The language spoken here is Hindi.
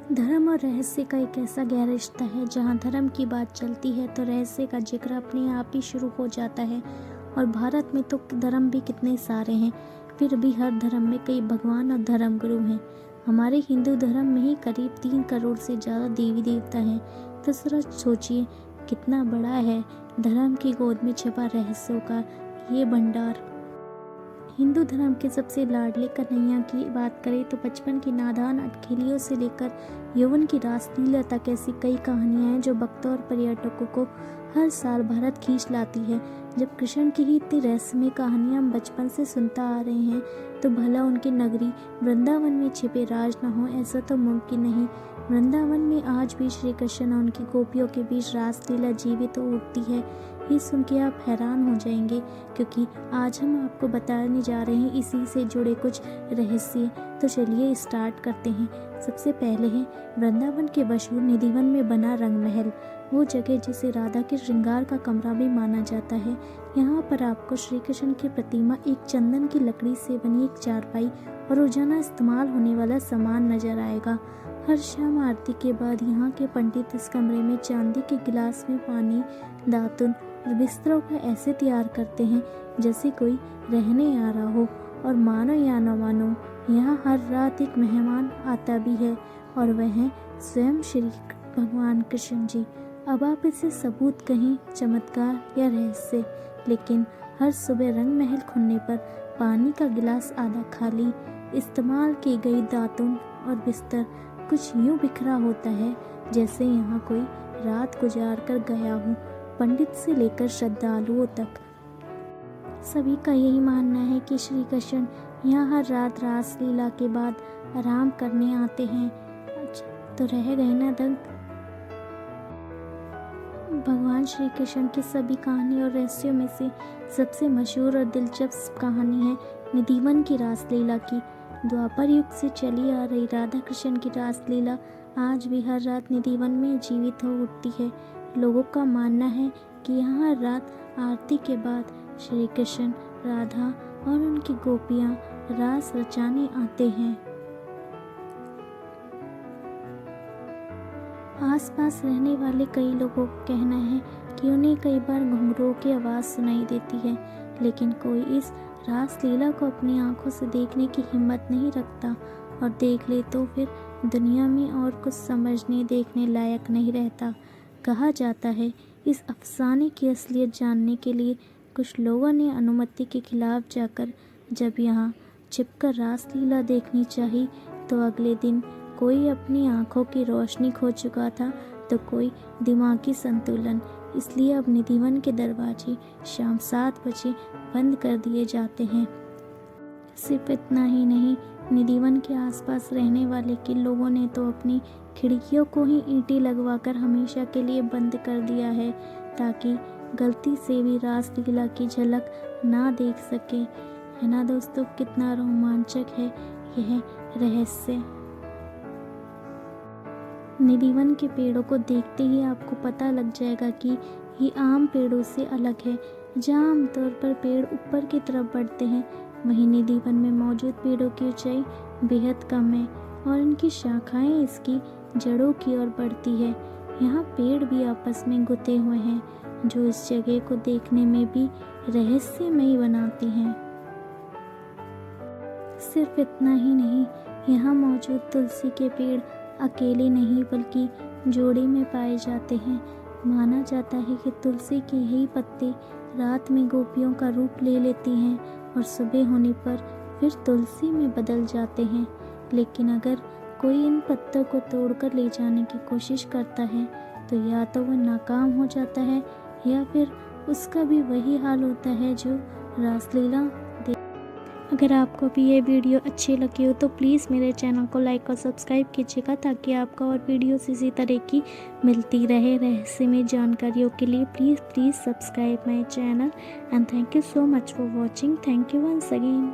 धर्म और रहस्य का एक ऐसा गहरा रिश्ता है जहाँ धर्म की बात चलती है तो रहस्य का जिक्र अपने आप ही शुरू हो जाता है। और भारत में तो धर्म भी कितने सारे हैं, फिर भी हर धर्म में कई भगवान और धर्म गुरु हैं। हमारे हिंदू धर्म में ही करीब 3 करोड़ से ज़्यादा देवी देवता हैं। तो जरा सोचिए कितना बड़ा है धर्म की गोद में छिपा रहस्यों का ये भंडार। हिंदू धर्म के सबसे लाडले कन्हैया की बात करें तो बचपन की नादान अटखेलियों से लेकर यौवन की रासलीला तक ऐसी कई कहानियां हैं जो भक्तों और पर्यटकों को हर साल भारत खींच लाती है। जब कृष्ण की ही इतनी रहस्यमय कहानियां हम बचपन से सुनता आ रहे हैं तो भला उनकी नगरी वृंदावन में छिपे राज न हो, ऐसा तो मुमकिन नहीं। वृंदावन में आज भी श्री कृष्ण और उनकी गोपियों के बीच रासलीला जीवित हो उठती है। ये सुन के आप हैरान हो जाएंगे, क्योंकि आज हम आपको बताने जा रहे हैं इसी से जुड़े कुछ रहस्य। तो चलिए स्टार्ट करते हैं। सबसे पहले है वृंदावन के मशहूर निधिवन में बना रंग महल, वो जगह जिसे राधा के श्रृंगार का कमरा भी माना जाता है। यहाँ पर आपको श्री कृष्ण की प्रतिमा, एक चंदन की लकड़ी से बनी एक चारपाई और रोजाना इस्तेमाल होने वाला सामान नजर आएगा। हर शाम आरती के बाद यहाँ के पंडित इस कमरे में चांदी के गिलास में पानी, दातुन और बिस्तरों को ऐसे तैयार करते हैं जैसे कोई रहने आ रहा हो। और मानो या न मानो, यहाँ हर रात एक मेहमान आता भी है और वह है स्वयं श्री भगवान कृष्ण जी। अब आप इसे सबूत कहें, चमत्कार या रहस्य, लेकिन हर सुबह रंग महल खुलने पर पानी का गिलास आधा खाली, इस्तेमाल की गई दातुन और बिस्तर कुछ यूं बिखरा होता है जैसे यहाँ कोई रात गुजार कर गया हो। पंडित से लेकर श्रद्धालुओं तक सभी का यही मानना है कि श्री कृष्ण यहाँ हर रात रासलीला के बाद आराम करने आते हैं। तो रह गए ना दंग। भगवान श्री कृष्ण की सभी कहानी और रहस्यों में से सबसे मशहूर और दिलचस्प कहानी है निधिवन की रासलीला की। द्वापर युग से चली आ रही राधा कृष्ण की रासलीला आज भी हर रात निधिवन में जीवित हो उठती है। लोगों का मानना है कि यहाँ हर रात आरती के बाद श्री कृष्ण, राधा और उनकी गोपियाँ रास रचाने आते हैं। आसपास रहने वाले कई लोगों का कहना है कि उन्हें कई बार घुंघरूओं की आवाज़ सुनाई देती है, लेकिन कोई इस रासलीला को अपनी आंखों से देखने की हिम्मत नहीं रखता, और देख ले तो फिर दुनिया में और कुछ समझने देखने लायक नहीं रहता। कहा जाता है इस अफसाने की असलियत जानने के लिए कुछ लोगों ने अनुमति के खिलाफ जाकर जब यहाँ छिपकर रासलीला देखनी चाहिए तो अगले दिन कोई अपनी आंखों की रोशनी खो चुका था तो कोई दिमागी संतुलन। इसलिए अब निधिवन के दरवाजे शाम 7 बजे बंद कर दिए जाते हैं। सिर्फ इतना ही नहीं, निधिवन के आसपास रहने वाले के लोगों ने तो अपनी खिड़कियों को ही ईंटें लगवाकर हमेशा के लिए बंद कर दिया है, ताकि गलती से भी रासलीला की झलक ना देख सके। है ना दोस्तों, कितना रोमांचक है यह रहस्य। निधिवन के पेड़ों को देखते ही आपको पता लग जाएगा कि ये आम पेड़ों से अलग है। जहाँ आमतौर पर पेड़ ऊपर की तरफ बढ़ते हैं, वहीं निधिवन में मौजूद पेड़ों की ऊंचाई बेहद कम है और इनकी शाखाएं इसकी जड़ों की ओर बढ़ती है। यहाँ पेड़ भी आपस में गुथे हुए हैं, जो इस जगह को देखने में भी रहस्यमयी बनाती हैं। सिर्फ इतना ही नहीं, यहाँ मौजूद तुलसी के पेड़ अकेले नहीं बल्कि जोड़ी में पाए जाते हैं। माना जाता है कि तुलसी के यही पत्ते रात में गोपियों का रूप ले लेती हैं और सुबह होने पर फिर तुलसी में बदल जाते हैं। लेकिन अगर कोई इन पत्तों को तोड़कर ले जाने की कोशिश करता है तो या तो वह नाकाम हो जाता है या फिर उसका भी वही हाल होता है जो रासलीला। अगर आपको भी ये वीडियो अच्छी लगी हो तो प्लीज़ मेरे चैनल को लाइक और सब्सक्राइब कीजिएगा, ताकि आपको और वीडियोस इसी तरह की मिलती रहे रहस्यमय जानकारियों के लिए। Please subscribe my channel and thank you so much for watching. Thank you once again.